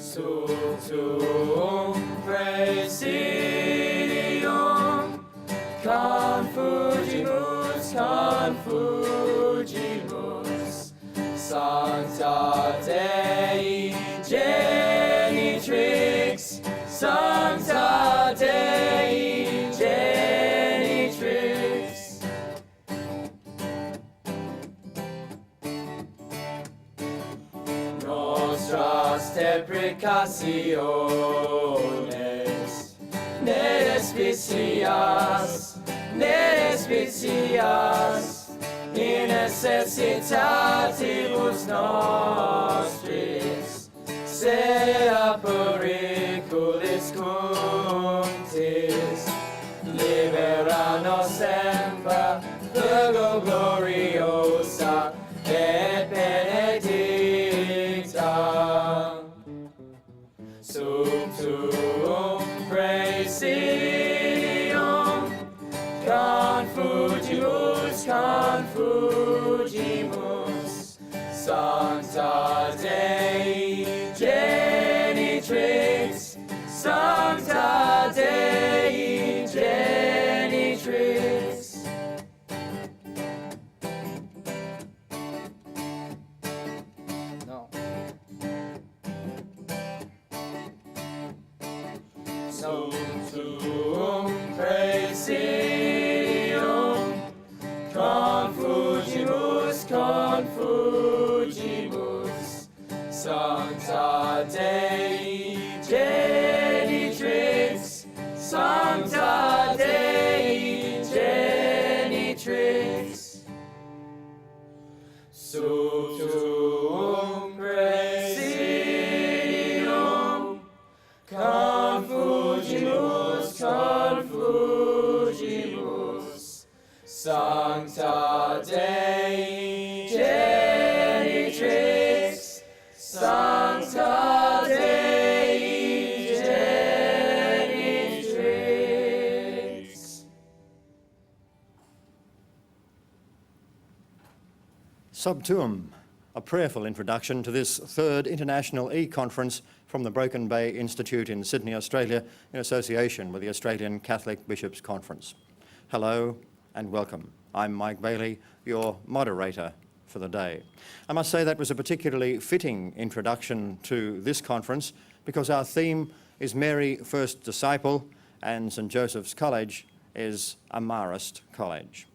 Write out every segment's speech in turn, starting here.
Sutum Praesidium, confugimus, confugimus, Sancta Dei Genitrix, Sancta Dei Genitrix. Nostras deprecationes, ne despicias, in necessitatibus nostris, sea periculis cuntis, libera nos semper, Virgo gloriosa, et benedicta. Sub tuum praesidium, confugimus, confugimus, Sancta Dei Genitrix, Sancta Dei Genitrix. No. Sub tuum praesidium, confugimus, confugimus, Sancta Dei Genitrix, Sancta Dei Genitrix. Sub tuum praesidium, confugimus, confugimus, Sancta Dei Genitrix, Sancta Dei Genitrix. Sub tuum, a prayerful introduction to this third International eConference from the Broken Bay Institute in Sydney, Australia, in association with the Australian Catholic Bishops' Conference. Hello and welcome. I'm Mike Bailey, your moderator for the day. I must say that was a particularly fitting introduction to this conference because our theme is Mary, First Disciple, and St Joseph's College is a Marist college.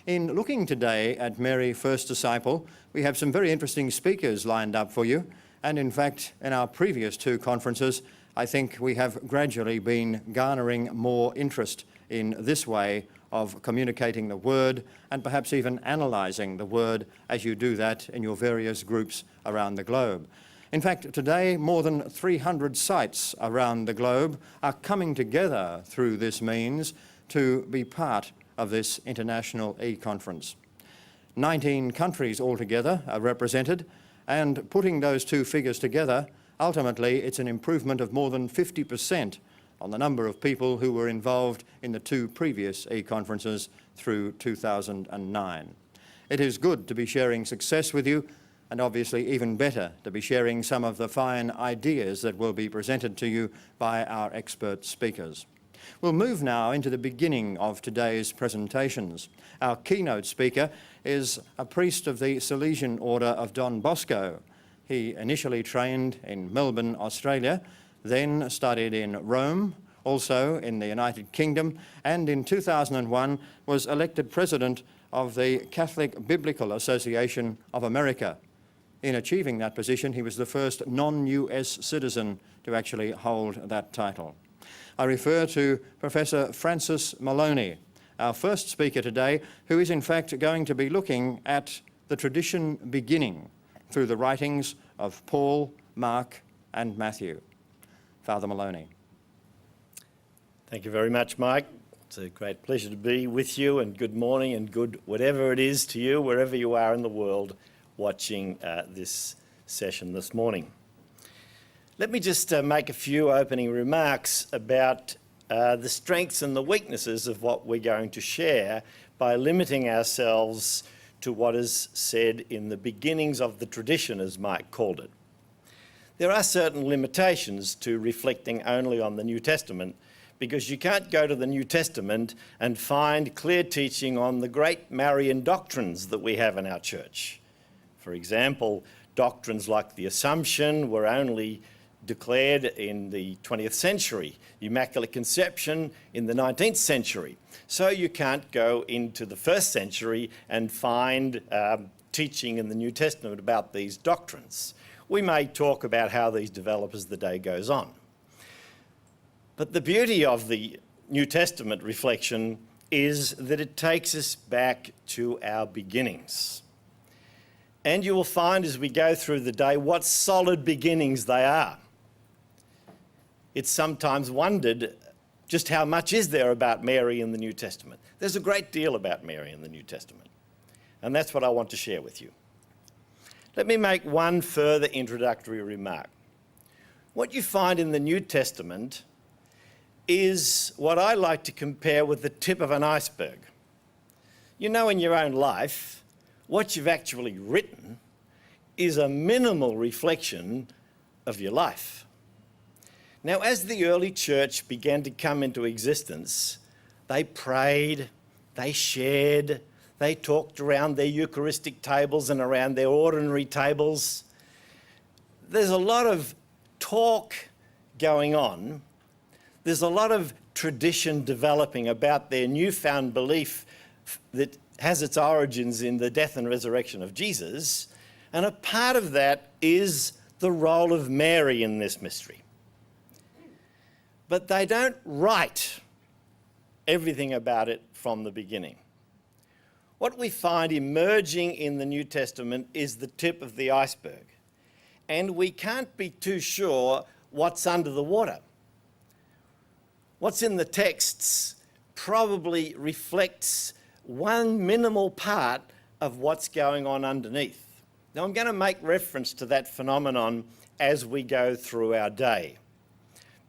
In looking today at Mary, First Disciple, we have some very interesting speakers lined up for you. And in fact, in our previous two conferences, I think we have gradually been garnering more interest in this way of communicating the Word and perhaps even analysing the Word as you do that in your various groups around the globe. In fact, today, more than 300 sites around the globe are coming together through this means to be part of this International eConference. 19 countries altogether are represented, and putting those two figures together, ultimately it's an improvement of more than 50% on the number of people who were involved in the two previous eConferences through 2009. It is good to be sharing success with you, and obviously even better to be sharing some of the fine ideas that will be presented to you by our expert speakers. We'll move now into the beginning of today's presentations. Our keynote speaker is a priest of the Salesian Order of Don Bosco. He initially trained in Melbourne, Australia, then studied in Rome, also in the United Kingdom, and in 2001 was elected president of the Catholic Biblical Association of America. In achieving that position, he was the first non-US citizen to actually hold that title. I refer to Professor Francis Moloney, our first speaker today, who is in fact going to be looking at the tradition beginning through the writings of Paul, Mark, and Matthew. Father Moloney. Thank you very much, Mike. It's a great pleasure to be with you, and good morning and good whatever it is to you, wherever you are in the world watching this session this morning. Let me just make a few opening remarks about the strengths and the weaknesses of what we're going to share by limiting ourselves to what is said in the beginnings of the tradition, as Mike called it. There are certain limitations to reflecting only on the New Testament, because you can't go to the New Testament and find clear teaching on the great Marian doctrines that we have in our church. For example, doctrines like the Assumption were only declared in the 20th century, Immaculate Conception in the 19th century. So you can't go into the first century and find teaching in the New Testament about these doctrines. We may talk about how these develop as the day goes on. But the beauty of the New Testament reflection is that it takes us back to our beginnings. And you will find as we go through the day what solid beginnings they are. It's sometimes wondered just how much is there about Mary in the New Testament. There's a great deal about Mary in the New Testament, and that's what I want to share with you. Let me make one further introductory remark. What you find in the New Testament is what I like to compare with the tip of an iceberg. You know, in your own life, what you've actually written is a minimal reflection of your life. Now, as the early church began to come into existence, they prayed, they shared, they talked around their Eucharistic tables and around their ordinary tables. There's a lot of talk going on. There's a lot of tradition developing about their newfound belief that has its origins in the death and resurrection of Jesus. And a part of that is the role of Mary in this mystery. But they don't write everything about it from the beginning. What we find emerging in the New Testament is the tip of the iceberg. And we can't be too sure what's under the water. What's in the texts probably reflects one minimal part of what's going on underneath. Now, I'm going to make reference to that phenomenon as we go through our day,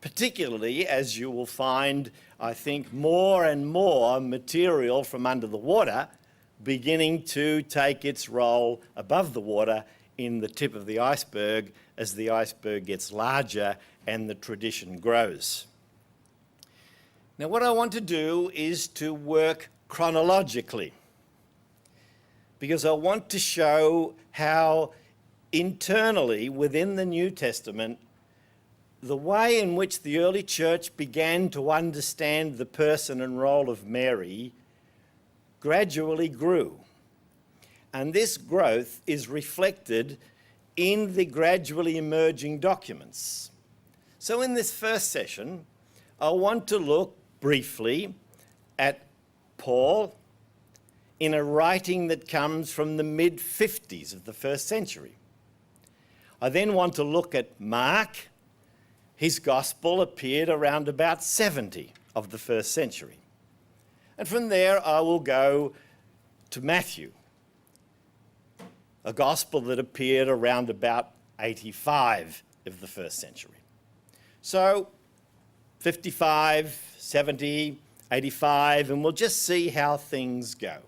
particularly as you will find, I think, more and more material from under the water beginning to take its role above the water in the tip of the iceberg as the iceberg gets larger and the tradition grows. Now, what I want to do is to work chronologically, because I want to show how internally within the New Testament, the way in which the early church began to understand the person and role of Mary gradually grew. And this growth is reflected in the gradually emerging documents. So in this first session, I want to look briefly at Paul in a writing that comes from the mid-50s of the first century. I then want to look at Mark. His gospel appeared around about 70 of the first century. And from there, I will go to Matthew, a gospel that appeared around about 85 of the first century. So 55, 70, 85, and we'll just see how things go.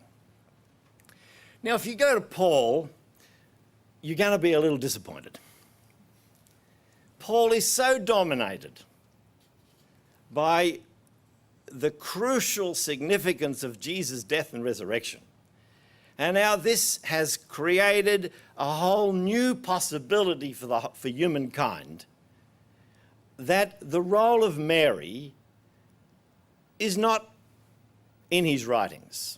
Now, if you go to Paul, you're going to be a little disappointed. Paul is so dominated by the crucial significance of Jesus' death and resurrection, and how this has created a whole new possibility for humankind, that the role of Mary is not in his writings.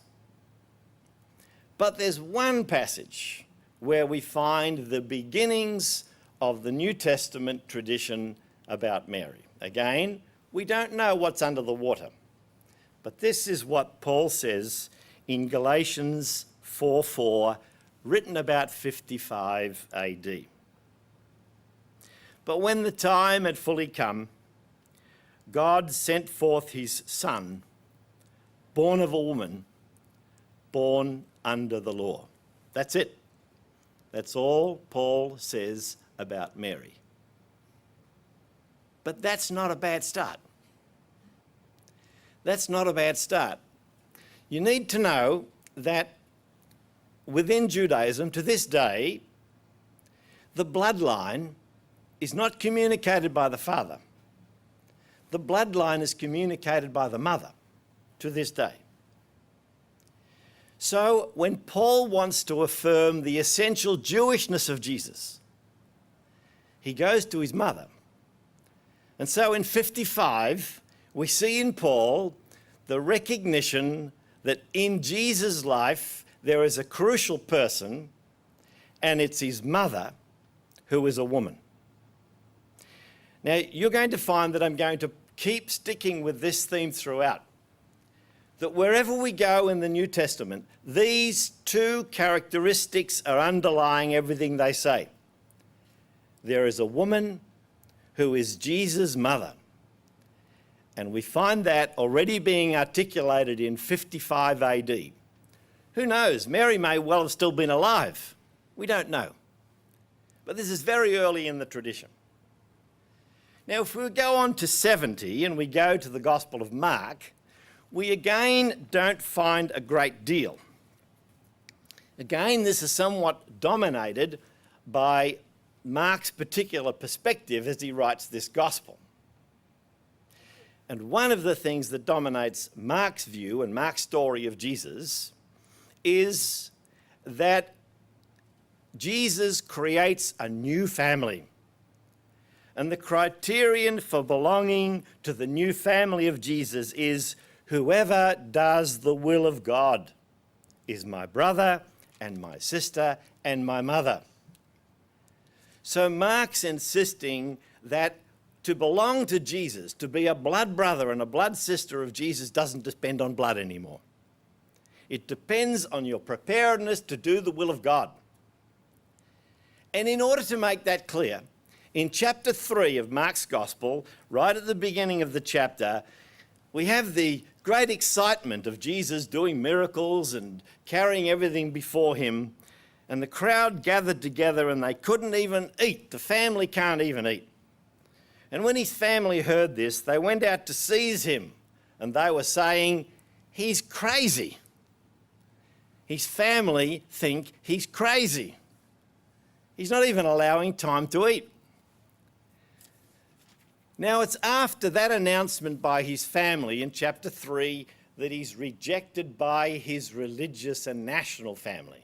But there's one passage where we find the beginnings of the New Testament tradition about Mary. Again, we don't know what's under the water, but this is what Paul says in Galatians 4:4, written about 55 AD. But when the time had fully come, God sent forth his Son, born of a woman, born under the law. That's it. That's all Paul says about Mary. But that's not a bad start. That's not a bad start. You need to know that within Judaism, to this day, the bloodline is not communicated by the father. The bloodline is communicated by the mother to this day. So when Paul wants to affirm the essential Jewishness of Jesus, he goes to his mother. And so in 55, we see in Paul the recognition that in Jesus' life there is a crucial person, and it's his mother, who is a woman. Now, you're going to find that I'm going to keep sticking with this theme throughout. That wherever we go in the New Testament, these two characteristics are underlying everything they say. There is a woman who is Jesus' mother. And we find that already being articulated in 55 AD. Who knows? Mary may well have still been alive. We don't know. But this is very early in the tradition. Now, if we go on to 70 and we go to the Gospel of Mark, we again don't find a great deal. Again, this is somewhat dominated by Mark's particular perspective as he writes this Gospel. And one of the things that dominates Mark's view and Mark's story of Jesus is that Jesus creates a new family. And the criterion for belonging to the new family of Jesus is whoever does the will of God is my brother and my sister and my mother. So Mark's insisting that to belong to Jesus, to be a blood brother and a blood sister of Jesus, doesn't depend on blood anymore. It depends on your preparedness to do the will of God. And in order to make that clear, in chapter 3 of Mark's Gospel, right at the beginning of the chapter, we have the great excitement of Jesus doing miracles and carrying everything before him, and the crowd gathered together and they couldn't even eat. The family can't even eat. And when his family heard this, they went out to seize him, and they were saying, he's crazy. His family think he's crazy. He's not even allowing time to eat. Now, it's after that announcement by his family in chapter 3 that he's rejected by his religious and national family.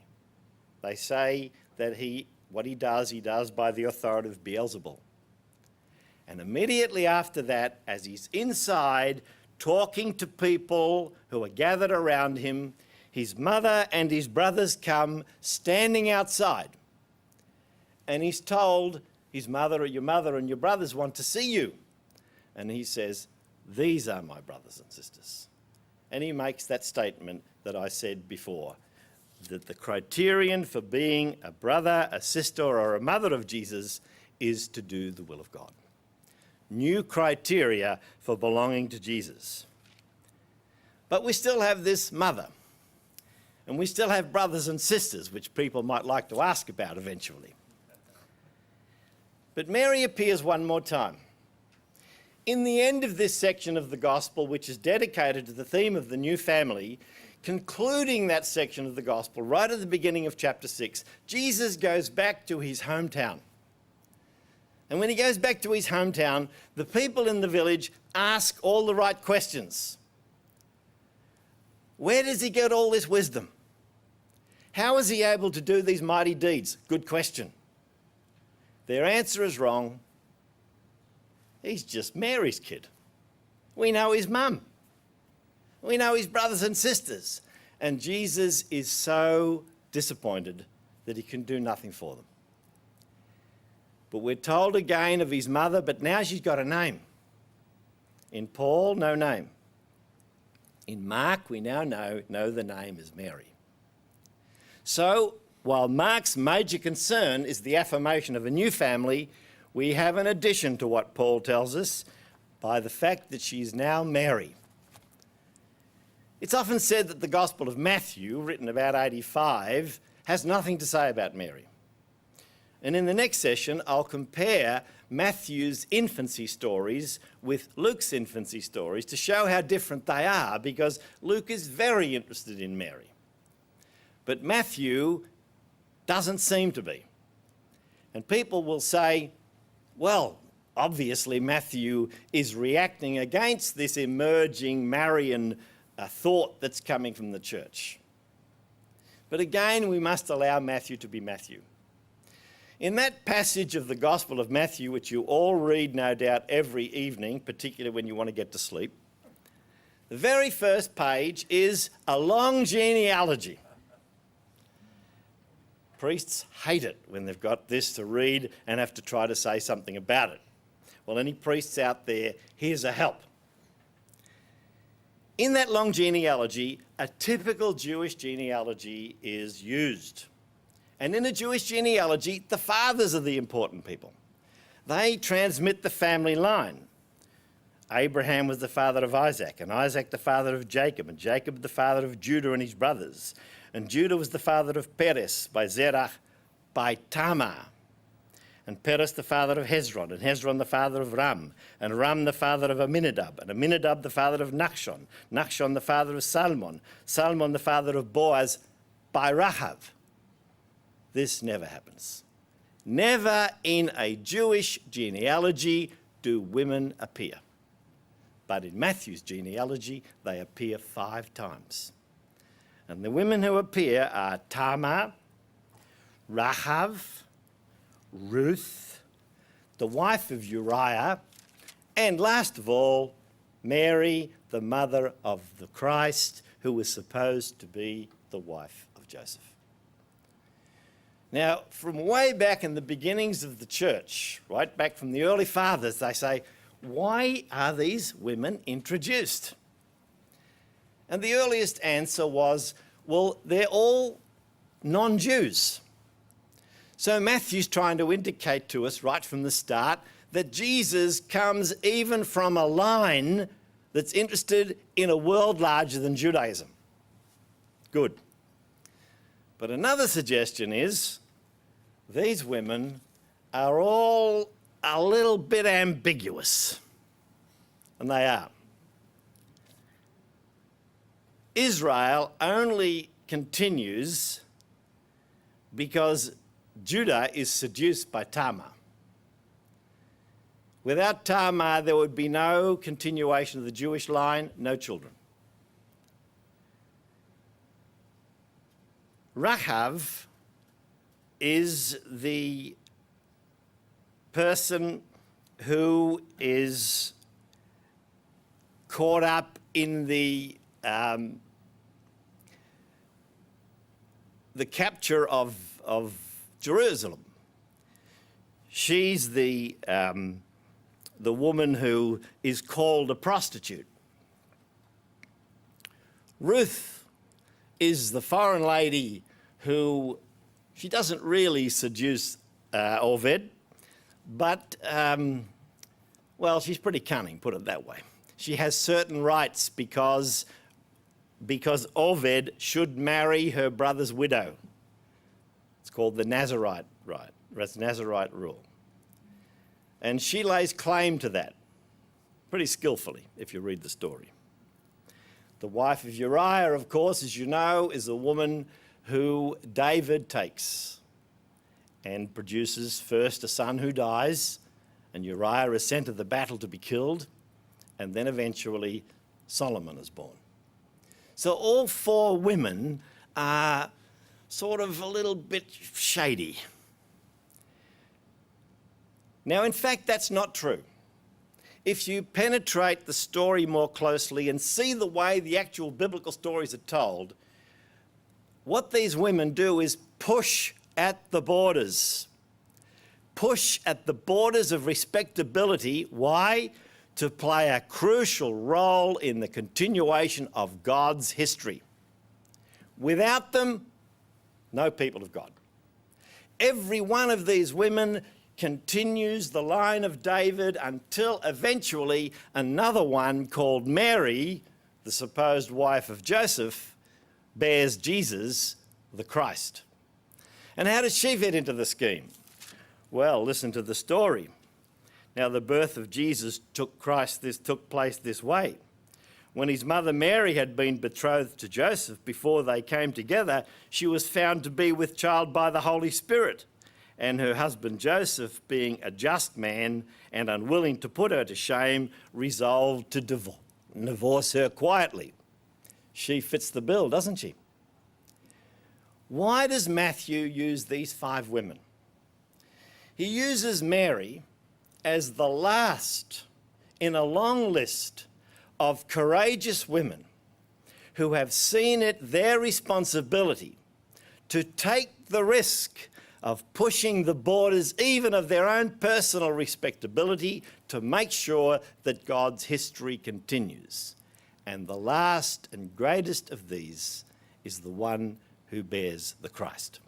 They say that what he does by the authority of Beelzebul. And immediately after that, as he's inside talking to people who are gathered around him, his mother and his brothers come standing outside. And he's told, your mother and your brothers want to see you. And he says, these are my brothers and sisters. And he makes that statement that I said before, that the criterion for being a brother, a sister, or a mother of Jesus is to do the will of God. New criteria for belonging to Jesus. But we still have this mother. And we still have brothers and sisters, which people might like to ask about eventually. But Mary appears one more time. In the end of this section of the Gospel, which is dedicated to the theme of the new family, concluding that section of the Gospel, right at the beginning of chapter 6, Jesus goes back to his hometown. And when he goes back to his hometown, the people in the village ask all the right questions. Where does he get all this wisdom? How is he able to do these mighty deeds? Good question. Their answer is wrong. He's just Mary's kid. We know his mum. We know his brothers and sisters. And Jesus is so disappointed that he can do nothing for them. But we're told again of his mother, but now she's got a name. In Paul, no name. In Mark, we now know the name is Mary. So, while Mark's major concern is the affirmation of a new family, we have an addition to what Paul tells us by the fact that she is now Mary. It's often said that the Gospel of Matthew, written about 85, has nothing to say about Mary. And in the next session, I'll compare Matthew's infancy stories with Luke's infancy stories to show how different they are, because Luke is very interested in Mary. But Matthew doesn't seem to be. And people will say, Well, obviously Matthew is reacting against this emerging Marian thought that's coming from the church. But again, we must allow Matthew to be Matthew. In that passage of the Gospel of Matthew, which you all read no doubt every evening, particularly when you want to get to sleep, the very first page is a long genealogy. Priests hate it when they've got this to read and have to try to say something about it. Well, any priests out there, here's a help. In that long genealogy, a typical Jewish genealogy is used. And in a Jewish genealogy, the fathers are the important people. They transmit the family line. Abraham was the father of Isaac, and Isaac the father of Jacob, and Jacob the father of Judah and his brothers. And Judah was the father of Perez by Zerach by Tamar. And Perez the father of Hezron, and Hezron the father of Ram, and Ram the father of Aminadab, and Aminadab the father of Nachshon, Nachshon the father of Salmon, Salmon the father of Boaz by Rahab. This never happens. Never in a Jewish genealogy do women appear. But in Matthew's genealogy, they appear 5 times. And the women who appear are Tamar, Rahab, Ruth, the wife of Uriah, and last of all, Mary, the mother of the Christ, who was supposed to be the wife of Joseph. Now, from way back in the beginnings of the church, right back from the early fathers, they say, why are these women introduced? And the earliest answer was, well, they're all non-Jews. So Matthew's trying to indicate to us right from the start that Jesus comes even from a line that's interested in a world larger than Judaism. Good. But another suggestion is these women are all a little bit ambiguous. And they are. Israel only continues because Judah is seduced by Tamar. Without Tamar, there would be no continuation of the Jewish line, no children. Rahab is the person who is caught up in the capture of Jerusalem. She's the woman who is called a prostitute. Ruth is the foreign lady who, she doesn't really seduce Oved, but, well, she's pretty cunning, put it that way. She has certain rights because Oved should marry her brother's widow. It's called the Nazarite right, Nazarite rule. And she lays claim to that, pretty skillfully, if you read the story. The wife of Uriah, of course, as you know, is a woman who David takes and produces first a son who dies, and Uriah is sent to the battle to be killed, and then eventually Solomon is born. So all 4 women are sort of a little bit shady. Now, in fact, that's not true. If you penetrate the story more closely and see the way the actual biblical stories are told, what these women do is push at the borders. Push at the borders of respectability. Why? To play a crucial role in the continuation of God's history. Without them, no people of God. Every one of these women continues the line of David until eventually another one called Mary, the supposed wife of Joseph, bears Jesus, the Christ. And how does she fit into the scheme? Well, listen to the story. Now, the birth of Jesus took place this way. When his mother Mary had been betrothed to Joseph before they came together, she was found to be with child by the Holy Spirit. and her husband Joseph, being a just man and unwilling to put her to shame, resolved to divorce her quietly. She fits the bill, doesn't she? Why does Matthew use these 5 women? He uses Mary as the last in a long list of courageous women who have seen it their responsibility to take the risk of pushing the borders even of their own personal respectability to make sure that God's history continues. And the last and greatest of these is the one who bears the Christ.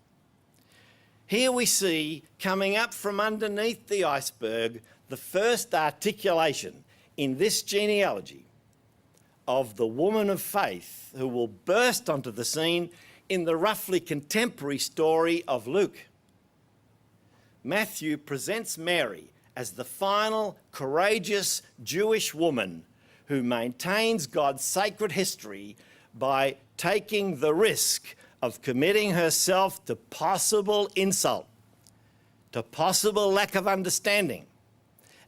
Here we see, coming up from underneath the iceberg, the first articulation in this genealogy of the woman of faith who will burst onto the scene in the roughly contemporary story of Luke. Matthew presents Mary as the final, courageous Jewish woman who maintains God's sacred history by taking the risk of committing herself to possible insult, to possible lack of understanding,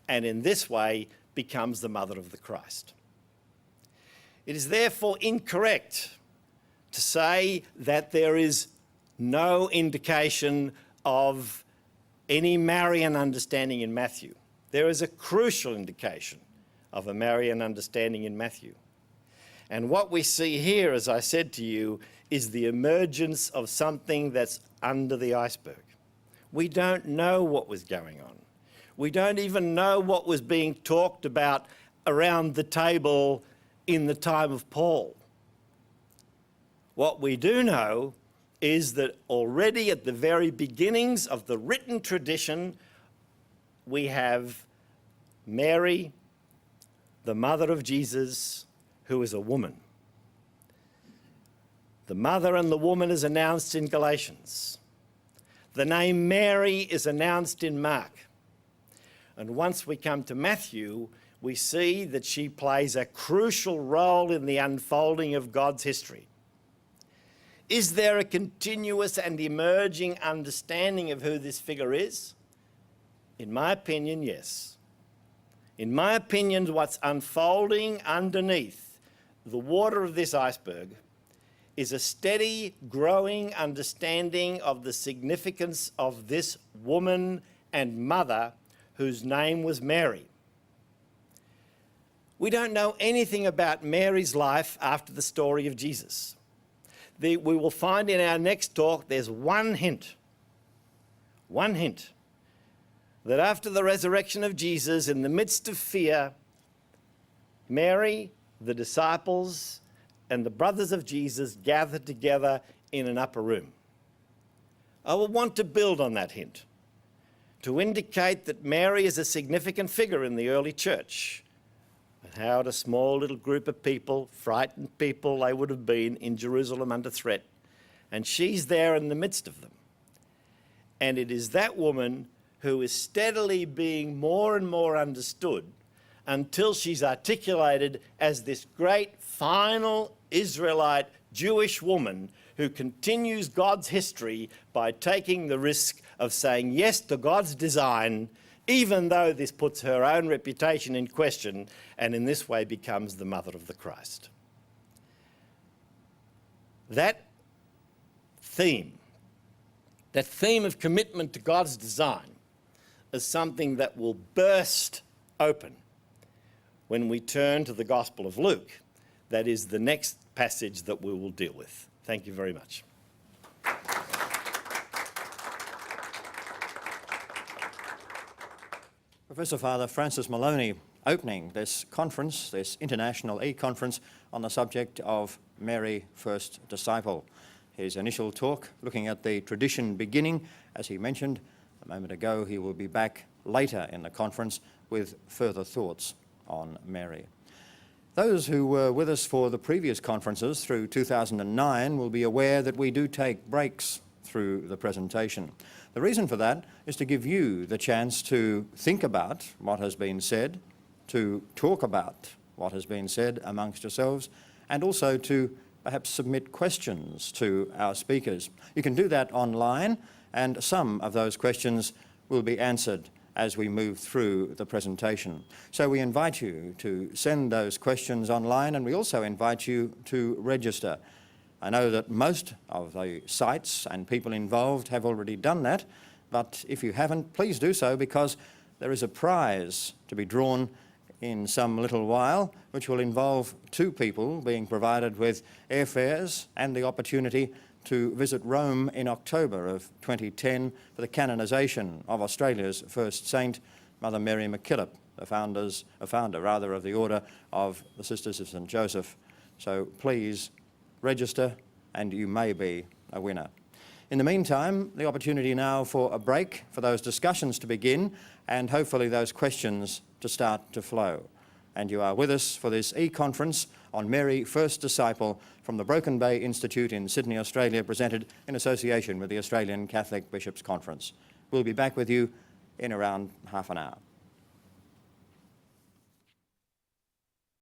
and in this way becomes the mother of the Christ. It is therefore incorrect to say that there is no indication of any Marian understanding in Matthew. There is a crucial indication of a Marian understanding in Matthew. And what we see here, as I said to you, is the emergence of something that's under the iceberg. We don't know what was going on. We don't even know what was being talked about around the table in the time of Paul. What we do know is that already at the very beginnings of the written tradition, we have Mary, the mother of Jesus, who is a woman. The mother and the woman is announced in Galatians. The name Mary is announced in Mark. And once we come to Matthew, we see that she plays a crucial role in the unfolding of God's history. Is there a continuous and emerging understanding of who this figure is? In my opinion, yes. In my opinion, what's unfolding underneath the water of this iceberg is a steady, growing understanding of the significance of this woman and mother whose name was Mary. We don't know anything about Mary's life after the story of Jesus. We will find in our next talk there's one hint, that after the resurrection of Jesus, in the midst of fear, Mary, the disciples, and the brothers of Jesus gathered together in an upper room. I will want to build on that hint to indicate that Mary is a significant figure in the early church, and how a small little group of people, frightened people they would have been in Jerusalem under threat, and she's there in the midst of them. And it is that woman who is steadily being more and more understood until she's articulated as this great final Israelite Jewish woman who continues God's history by taking the risk of saying yes to God's design, even though this puts her own reputation in question, and in this way becomes the mother of the Christ. That theme of commitment to God's design is something that will burst open when we turn to the Gospel of Luke. That is the next passage that we will deal with. Thank you very much. Professor Father Francis Moloney opening this conference, this international eConference on the subject of Mary, First Disciple. His initial talk looking at the tradition beginning. As he mentioned a moment ago, he will be back later in the conference with further thoughts on Mary. Those who were with us for the previous conferences through 2009 will be aware that we do take breaks through the presentation. The reason for that is to give you the chance to think about what has been said, to talk about what has been said amongst yourselves, and also to perhaps submit questions to our speakers. You can do that online, and some of those questions will be answered as we move through the presentation. So we invite you to send those questions online, and we also invite you to register. I know that most of the sites and people involved have already done that, but if you haven't, please do so, because there is a prize to be drawn in some little while, which will involve 2 people being provided with airfares and the opportunity to visit Rome in October of 2010 for the canonisation of Australia's first saint, Mother Mary MacKillop, a founder of the Order of the Sisters of St Joseph. So please register and you may be a winner. In the meantime, the opportunity now for a break, for those discussions to begin, and hopefully those questions to start to flow. And you are with us for this eConference on Mary, First Disciple, from the Broken Bay Institute in Sydney, Australia, presented in association with the Australian Catholic Bishops' Conference. We'll be back with you in around half an hour.